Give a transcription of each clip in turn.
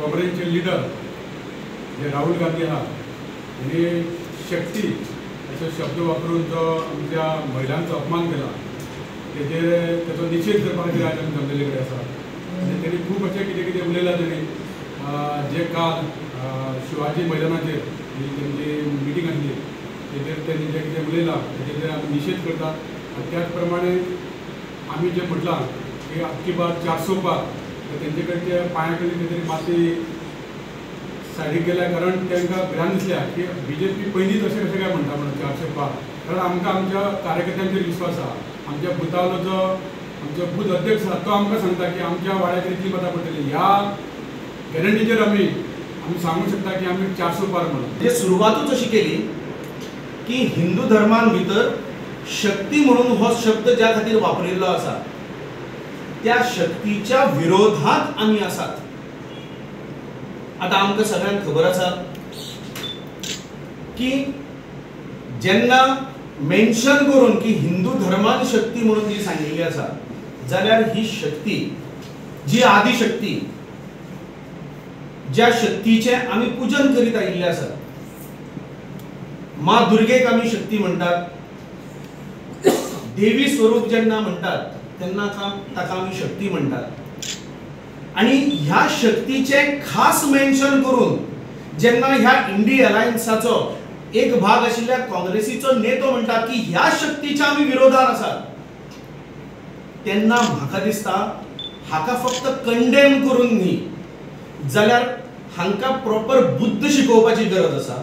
काँग्रेसचे लिडर जे राहुल गांधी आहा त्यांनी शक्ती असे शब्द वापरून जो आमच्या महिलांचा अपमान केला त्याचा निषेध करपा खातीर आज आमी जमलेले कडेन आसा आनी तेणी खूब अशें कितें कितें उलयलां तेणी जे काल शिवाजी मैदानाचेर तेंची मिटींग आसली तेजेर तेणी जे कितें उलयलां तेजेर आमी निषेध करतात आनी त्याच प्रमाणे आमी जे म्हटलां की अबकी बार 400 पार तेंचे कडचे पांया कडेन कितें तरी माती सायडीक गेल्या कारण तांकां भिरांत दिसल्या की BJP पयलींच अशें कशें काय म्हणटा म्हणून 400 पार कारण आमकां आमच्या कार्यकर्त्यांचेर विश्वास आहा आमच्या बुथावलो जो आमचो बूथ अध्यक्ष आसा तो आमकां सांगता की आमच्या वाड्याचेर इतली मतां पडटली ह्या गॅरंटीचेर आमी सांगूंक शकता की आमी 400 पार म्हणून म्हणजे सुरवातूच अशी केली की हिंदू धर्मान भितर शक्ती म्हणून हो शब्द ज्या खातीर वापरिल्लो आसा त्या शक्तीच्या विरोधात आमी आसात। आता आमकां सगळ्यांक खबर आसा की जेन्ना मेन्शन करून की हिंदू धर्मान शक्ती म्हणून जी सांगिल्ली आसा जाल्यार ही शक्ती जी आदिशक्ती ज्या शक्तीचे आमी पूजन करीत आयिल्ले आसा माँ दुर्गेक आमी शक्ती म्हणटात देवी स्वरूप जेन्ना म्हणटात तेन्ना ताका आमी शक्ती म्हणटात आणि ह्या शक्तीचे खास मेन्शन करून जेन्ना ह्या इंडी अलायन्साचो एक भाग आशिल्ल्या काँग्रेसीचो नेतो म्हणटा की ह्या शक्तीच्या आमी विरोधात आसात तेन्ना म्हाका दिसता हाका फक्त कंडेम करून न्ही जाल्यार हांका प्रॉपर बुद्ध शिकोवपाची गरज आसा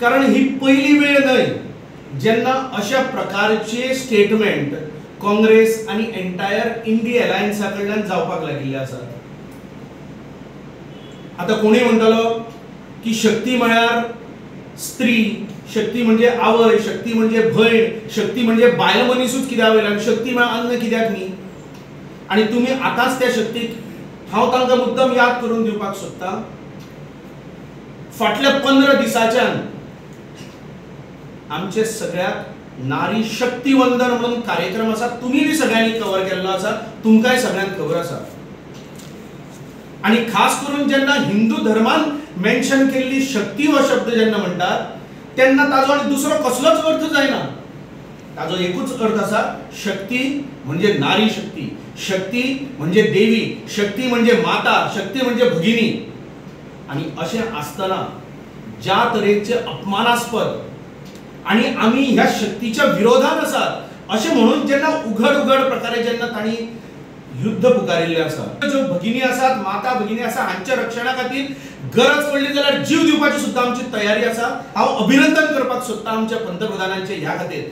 कारण ही पहिली वेळ न्हय जेन्ना अशा प्रकारचे स्टेटमेंट काँग्रेस आणि एंटायर इंडी अलायन्सा कडल्यान जावपाक लागिल्ले आसात। आता कोणी म्हणटलो की शक्ती म्हळ्यार स्त्री शक्ती म्हणजे आवय शक्ती म्हणजे भयण शक्ती म्हणजे बायल मनीसूच कित्याक वयल्यान शक्ती म्हळ्यार अन्न कित्याक न्ही आणि तुम्ही आताच त्या शक्तीक हांव तांकां मुद्दम याद करून दिवपाक सोदता फाटल्या 15 दिसाच्यान आमचे सगळ्यात नारी शक्ती वंदन म्हणून कार्यक्रम आसा तुम्ही बी सगळ्यांनी कव्हर केल्लो आसा तुमकांय सगळ्यांक खबर आसा आणि खास करून जेन्ना हिंदू धर्मान मेन्शन केल्ली शक्ती हो शब्द जेन्ना म्हणटात तेन्ना ताजो आनी दुसरो कसलोच अर्थ जायना ताजो एकूच अर्थ आसा शक्ती म्हणजे नारी शक्ती शक्ती म्हणजे देवी शक्ती म्हणजे माता शक्ती म्हणजे भगिनी आणि अशें आसतना ज्या तरेचे अपमानास्पद आणि आम्ही ह्या शक्तीच्या विरोधात आसात असे म्हणून जेन्ना उघड प्रकारे जेन्ना ताणी युद्ध पुकारिल्ले आसा जो भगिनी आसात माता भगिनी आसा हांच्या रक्षणा खातीर गरज पडली जाल्यार जीव दिवपाची सुद्धा आमची तयारी आसा हांव अभिनंदन करपाक सोदता आमच्या पंतप्रधानांचे ह्या खातीर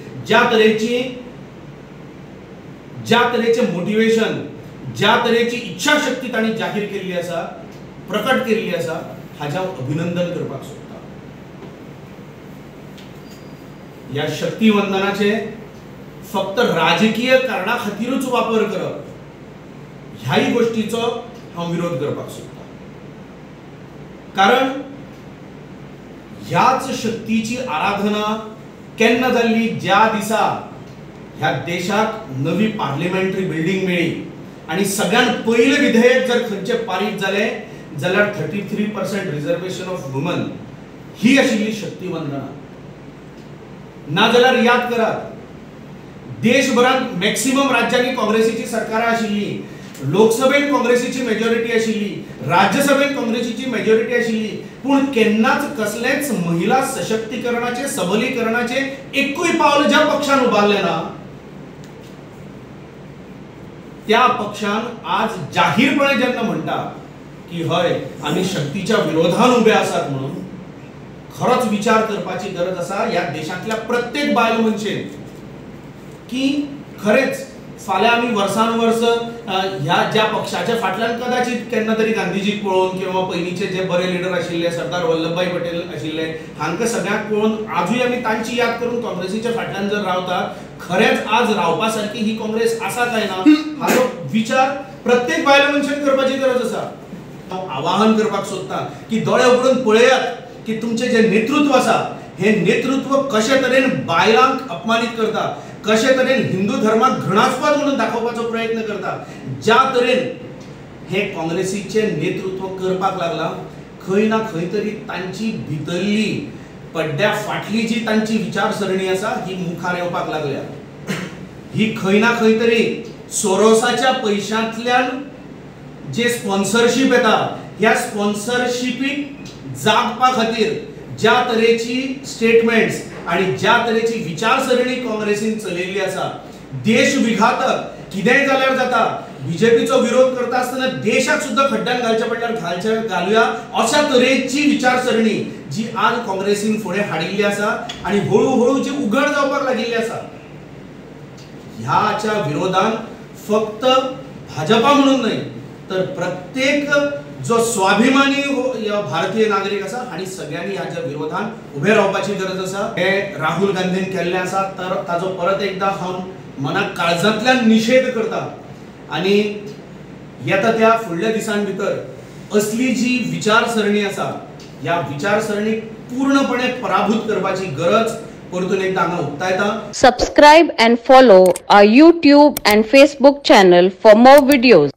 ज्या तरेचे मोटिवेशन ज्या तरेची इच्छाशक्ती ताणी जाहीर केल्ली आसा प्रकट केल्ली आसा हाचे हांव अभिनंदन करपाक सोदता। या शक्ती वंदनाचे फक्त राजकीय कारणा खातीरच वापर करप ह्याही गोष्टीचो हांव विरोध करपाक सोदता कारण ह्याच शक्तीची आराधना केन्ना जाल्ली ज्या दिसा ह्या देशात नवी पार्लिमेंटरी बिल्डिंग मेळ्ळी आणि सगळ्यात पहिले विधेयक जर खंयचे पारीत जाले जाल्यार 33% रिजर्वेशन ऑफ वुमन ही आशिल्ली शक्ती वंदना ना जाल्यार याद करात देशभरात मॅक्सिमम राज्यांनी काँग्रेसीची सरकारां आशिल्ली लोकसभेत काँग्रेसीची मेजॉरिटी आशिल्ली राज्यसभेत काँग्रेसीची मेजॉरिटी आशिल्ली पूण केन्नाच कसलेच महिला सशक्तीकरणाचे सबलीकरणाचे एकूय पावल ज्या पक्षान उबारले ना त्या पक्षान आज जाहीरपणे जेन्ना म्हणटा की हय आम्ही शक्तीच्या विरोधात उभे आसात म्हणून खरोच विचार करपाची गरज आसा या देशातल्या प्रत्येक बायल मनशेन की खरेच फाल्यां आमी वर्सानुवर्स ह्या ज्या पक्षाच्या फाटल्यान कदाचित केन्ना तरी गांधीजीक पळोवन किंवा पयलींचे जे बरे लिडर आशिल्ले सरदार वल्लभभाई पटेल आशिल्ले हांकां सगळ्यांक पळोवन आजूय आमी तांची याद करून काँग्रेसीच्या फाटल्यान जर रावतात खरेच आज रावपा सारकी ही काँग्रेस आसा काय ना हाचो विचार प्रत्येक बायल मनशेन करपाची गरज आसा। हांव आवाहन करपाक सोदता की दोळे उगडून पळयात की तुमचे जे नेतृत्व आसा हे नेतृत्व कशे तरेन बायलांक अपमानित करता कशे तरेन हिंदू धर्माक घृणास्पद म्हणून दाखोवपाचो प्रयत्न करता ज्या तरेन हे काँग्रेसीचे नेतृत्व करपाक लागला, खंय ना खंय तरी तांची भितरली पड्ड्या फाटली जी तांची विचारसरणी आसा ही मुखार येवपाक लागल्या. ही खंय ना खंय तरी सोरोसाच्या पैशांतल्यान जे स्पॉन्सरशीप येता, ह्या स्पॉन्सरशिपीक जागपा खातीर ज्या तरेची स्टेटमेंट्स आणि ज्या तरेची विचारसरणी काँग्रेसीन चलयल्ली आसा, देश विघातक कितेंय जाल्यार जाता, बीजेपीचो विरोध करता आसतना देशाक सुद्धा खड्ड्यान घालचे पडल्यार घालुया अशा तरेची विचारसरणी जी आज काँग्रेसीन फुडें हाडिल्ली आसा आणि हळूहळू जी उघड जावपाक लागिल्ली आसा. ह्याच्या विरोधान फक्त भाजपा म्हणून न्हय तर प्रत्येक जो स्वाभिमानी भारतीय नागरिक आसा आणि सगळ्यांनी ह्याच्या विरोधान उभे रावपाची गरज आसा. हे राहुल गांधीन केल्ले आसा तर ताजो परत एकदा हांव मनाक काळजांतल्यान निषेध करता. आणि येता त्या फुडल्या दिसां भितर असली जी विचारसरणी आसा ह्या विचारसरणीक पूर्णपणे पराभूत करपाची गरज परतून एकदा हांगा उक्तायता. Subscribe and follow our YouTube and Facebook channel for more videos.